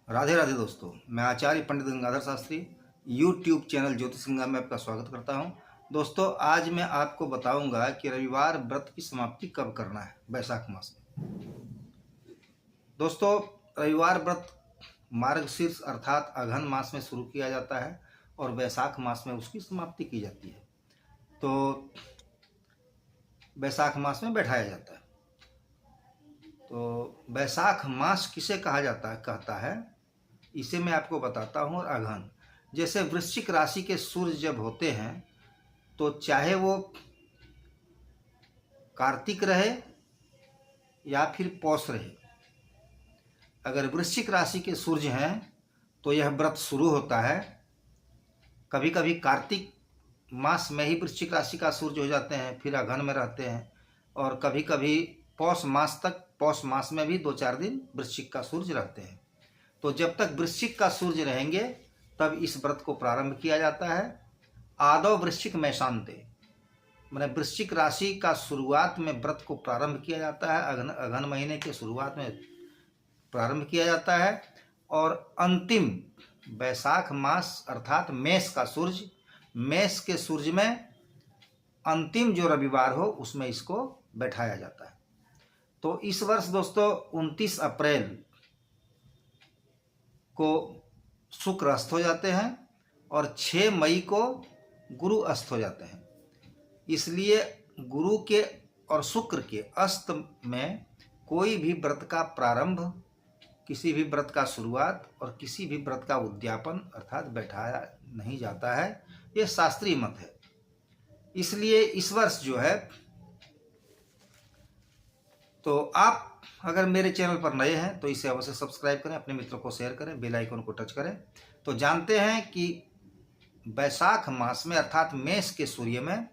राधे राधे दोस्तों, मैं आचार्य पंडित Gangadhar Shastri YouTube channel ज्योतिष गंगा में आपका स्वागत करता हूं। दोस्तों, आज मैं आपको बताऊंगा कि रविवार व्रत की समाप्ति कब करना है वैशाख मास में। दोस्तों, रविवार व्रत मार्गशीर्ष अर्थात अघन मास में शुरू किया जाता है और वैशाख मास में उसकी समाप्ति की जाती है। तो वैशाख मास में बैठाया जाता है। तो वैशाख मास किसे कहता है इसे मैं आपको बताता हूँ। और अघन, जैसे वृश्चिक राशि के सूर्य जब होते हैं तो चाहे वो कार्तिक रहे या फिर पौष रहे, अगर वृश्चिक राशि के सूर्य हैं तो यह व्रत शुरू होता है। कभी कभी कार्तिक मास में ही वृश्चिक राशि का सूर्य हो जाते हैं, फिर अघन में रहते हैं, और कभी कभी पौष मास में भी 2-4 दिन वृश्चिक का सूर्य रहते हैं। तो जब तक वृश्चिक का सूर्य रहेंगे तब इस व्रत को प्रारंभ किया जाता है। आदौ वृश्चिक मैशांते, मैंने वृश्चिक राशि का शुरुआत में व्रत को प्रारंभ किया जाता है। अघन महीने के शुरुआत में प्रारंभ किया जाता है और अंतिम वैशाख मास अर्थात मेष के सूर्य में अंतिम जो रविवार हो उसमें इसको बैठाया जाता है। तो इस वर्ष दोस्तों 29 अप्रैल को शुक्र अस्त हो जाते हैं और 6 मई को गुरु अस्त हो जाते हैं। इसलिए गुरु के और शुक्र के अस्त में कोई भी व्रत का प्रारंभ, किसी भी व्रत का शुरुआत और किसी भी व्रत का उद्यापन अर्थात बैठाया नहीं जाता है। ये शास्त्रीय मत है। इसलिए इस वर्ष जो है, तो आप अगर मेरे चैनल पर नए हैं तो इसे अवश्य सब्सक्राइब करें, अपने मित्रों को शेयर करें, बेल आइकन को टच करें। तो जानते हैं कि वैशाख मास में अर्थात मेष के सूर्य में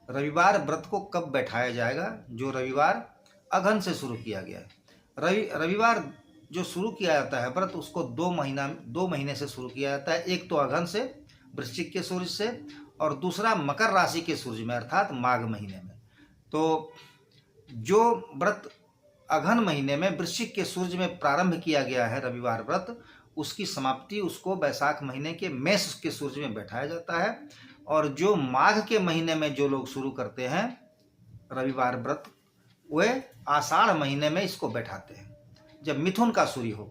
रविवार व्रत को कब बैठाया जाएगा। जो रविवार अघन से शुरू किया गया है, रविवार जो शुरू किया जाता है व्रत, उसको 2 महीने से शुरू किया जाता है। एक तो अघन से वृश्चिक के सूर्य से, और दूसरा मकर राशि के सूर्य में अर्थात माघ महीने में। तो जो व्रत अघन महीने में वृश्चिक के सूर्य में प्रारंभ किया गया है रविवार व्रत, उसकी समाप्ति उसको वैशाख महीने के मेष के सूर्य में बैठाया जाता है। और जो माघ के महीने में जो लोग शुरू करते हैं रविवार व्रत, वे आषाढ़ महीने में इसको बैठाते हैं जब मिथुन का सूर्य हो।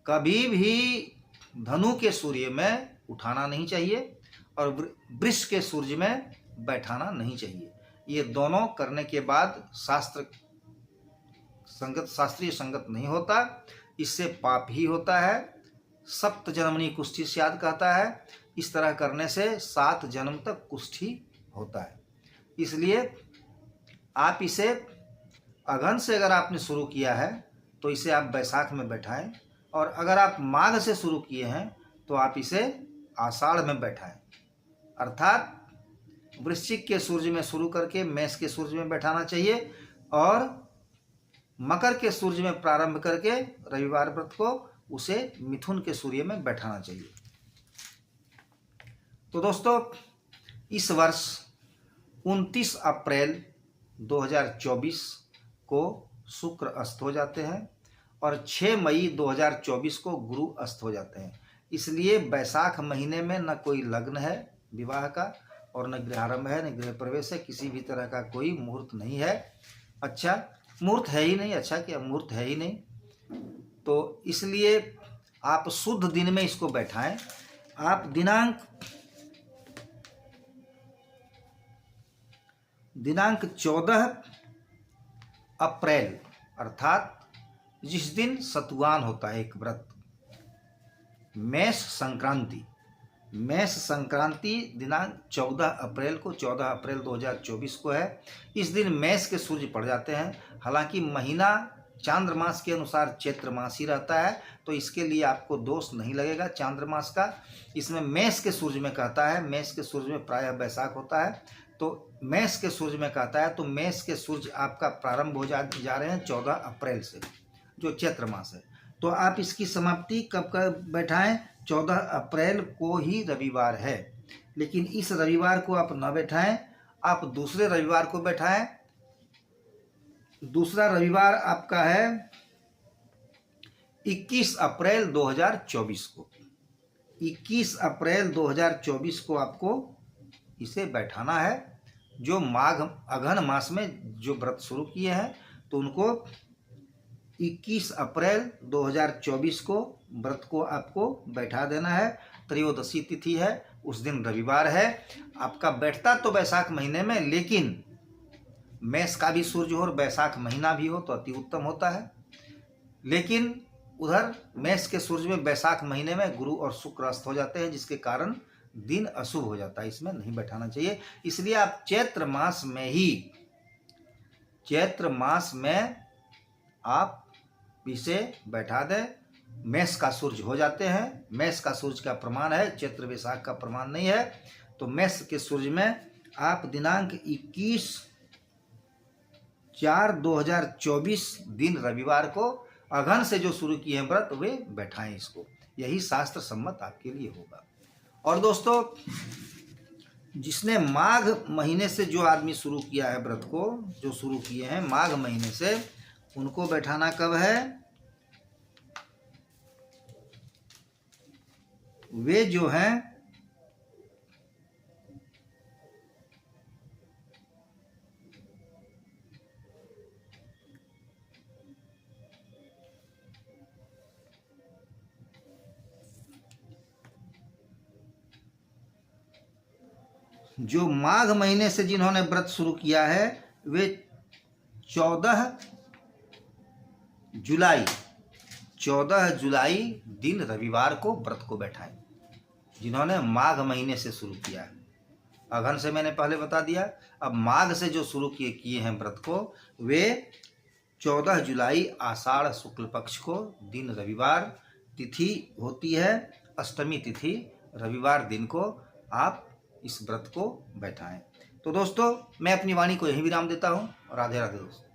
कभी भी धनु के सूर्य में उठाना नहीं चाहिए और वृष के सूर्य में बैठाना नहीं चाहिए। ये दोनों करने के बाद शास्त्रीय संगत नहीं होता, इससे पाप ही होता है। सप्त जन्मनी कुष्ठी स्यात् कहता है। इस तरह करने से 7 जन्म तक कुष्ठी होता है। इसलिए आप इसे अघन से अगर आपने शुरू किया है तो इसे आप वैशाख में बैठाएं, और अगर आप माघ से शुरू किए हैं तो आप इसे आषाढ़ में बैठाएं। अर्थात वृश्चिक के सूर्य में शुरू करके मेष के सूर्य में बैठाना चाहिए और मकर के सूर्य में प्रारंभ करके रविवार व्रत को उसे मिथुन के सूर्य में बैठाना चाहिए। तो दोस्तों, इस वर्ष 29 अप्रैल 2024 को शुक्र अस्त हो जाते हैं और 6 मई 2024 को गुरु अस्त हो जाते हैं। इसलिए वैशाख महीने में न कोई लग्न है विवाह का, और न गृहारंभ है, न गृह प्रवेश है, किसी भी तरह का कोई मुहूर्त नहीं है। अच्छा मुहूर्त है ही नहीं, अच्छा क्या मुहूर्त है ही नहीं। तो इसलिए आप शुद्ध दिन में इसको बैठाएं। आप दिनांक 14 अप्रैल अर्थात जिस दिन सतुवान होता है एक व्रत, मेष संक्रांति दिनांक 14 अप्रैल को, 14 अप्रैल 2024 को है। इस दिन मेष के सूर्य पड़ जाते हैं। हालांकि महीना चांद्रमास के अनुसार चैत्र मास ही रहता है, तो इसके लिए आपको दोष नहीं लगेगा चांद्रमास का। इसमें मेष के सूर्य में कहता है, मेष के सूर्य में प्रायः वैशाख होता है, तो मेष के सूर्य में कहता है। तो मेष के सूर्य आपका प्रारंभ हो जा रहे हैं 14 अप्रैल से, जो चैत्र मास है। तो आप इसकी समाप्ति कब बैठाएं? 14 अप्रैल को ही रविवार है, लेकिन इस रविवार को आप न बैठाएं, आप दूसरे रविवार को बैठाएं। दूसरा रविवार आपका है 21 अप्रैल 2024 को, 21 अप्रैल 2024 को आपको इसे बैठाना है। जो माघ अघन मास में जो व्रत शुरू किए हैं तो उनको 21 अप्रैल 2024 को व्रत को आपको बैठा देना है। त्रयोदशी तिथि है, उस दिन रविवार है। आपका बैठता तो वैशाख महीने में, लेकिन मेष का भी सूर्य हो और वैशाख महीना भी हो तो अति उत्तम होता है। लेकिन उधर मेष के सूर्य में वैशाख महीने में गुरु और शुक्र अस्त हो जाते हैं, जिसके कारण दिन अशुभ हो जाता है, इसमें नहीं बैठाना चाहिए। इसलिए आप चैत्र मास में आप इसे बैठा दें। मेष का सूर्य हो जाते हैं, मेष का सूर्य का प्रमाण है, चैत्र वैशाख का प्रमाण नहीं है। तो मेष के सूर्य में आप दिनांक 21/4/2024 दिन रविवार को अघन से जो शुरू किए हैं व्रत वे बैठाएं इसको। यही शास्त्र सम्मत आपके लिए होगा। और दोस्तों, जिसने माघ महीने से जो आदमी शुरू किया है व्रत को, जो शुरू किए हैं माघ महीने से, उनको बैठाना कब है? वे जो हैं जो माघ महीने से जिन्होंने व्रत शुरू किया है वे 14 जुलाई दिन रविवार को व्रत को बैठाएं। जिन्होंने माघ महीने से शुरू किया है, अघन से मैंने पहले बता दिया, अब माघ से जो शुरू किए हैं व्रत को, वे 14 जुलाई आषाढ़ शुक्ल पक्ष को दिन रविवार, तिथि होती है अष्टमी तिथि, रविवार दिन को आप इस व्रत को बैठाएं। तो दोस्तों, मैं अपनी वाणी को यहीं विराम देता हूँ। राधे राधे दोस्तों।